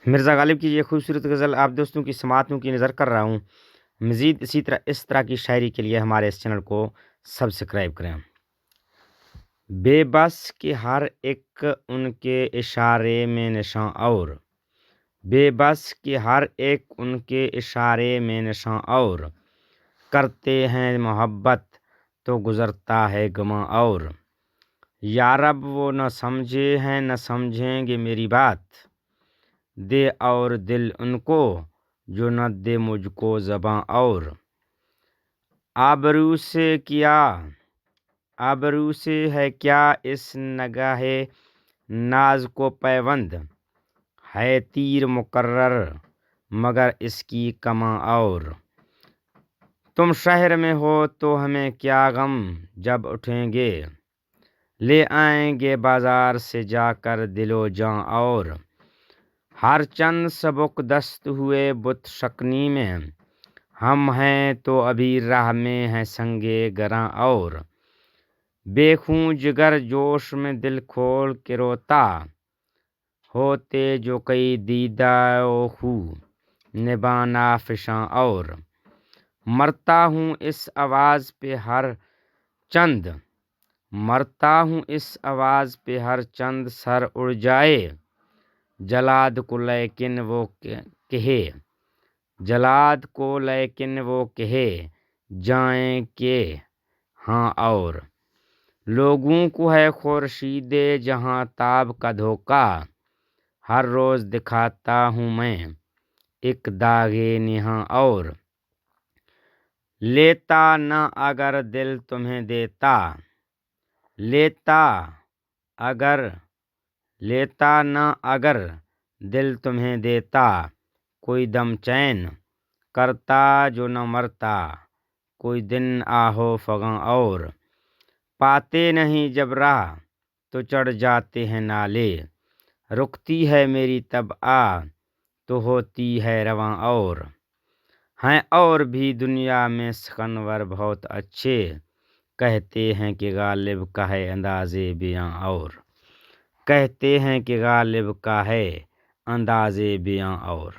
مرزا غالب کی یہ خوبصورت غزل آپ دوستوں کی سماعتوں کی نظر کر رہا ہوں۔ مزید اس طرح کی شاعری کے لیے ہمارے اس چینل کو سبسکرائب کریں۔ بے بس کے ہر ایک ان کے اشارے میں نشاں اور، بے بس کے ہر ایک ان کے اشارے میں نشاں اور، کرتے ہیں محبت تو گزرتا ہے گماں اور، یا رب وہ نہ سمجھے ہیں نہ سمجھیں گے میری بات، دے اور دل ان کو جو نہ دے مجھ کو زباں اور، آبرو سے ہے کیا اس نگاہ ناز کو پیوند، ہے تیر مقرر مگر اس کی کماں اور، تم شہر میں ہو تو ہمیں کیا غم جب اٹھیں گے، لے آئیں گے بازار سے جا کر دل و جاں اور، ہر چند سبک دست ہوئے بت شکنی میں، ہم ہیں تو ابھی راہ میں ہیں سنگے گراں اور، بے خوں جگر جوش میں دل کھول کے روتا، ہوتے جو کئی دیدہ و خو نبانا فشاں اور، مرتا ہوں اس آواز پہ ہر چند سر اڑ جائے، جلاد کو لیکن وہ کہے جائیں کہ ہاں اور، لوگوں کو ہے خورشید جہاں تاب کا دھوکہ، ہر روز دکھاتا ہوں میں ایک داغِ نہاں اور، لیتا نہ اگر دل تمہیں دیتا، کوئی دم چین کرتا جو نہ مرتا، کوئی دن آہو فغاں اور، پاتے نہیں جب راہ تو چڑھ جاتے ہیں نالے، رکتی ہے میری طبع تو ہوتی ہے رواں اور، ہیں اور بھی دنیا میں سخنور بہت اچھے، کہتے ہیں کہ غالب کا ہے اندازِ بیاں اور،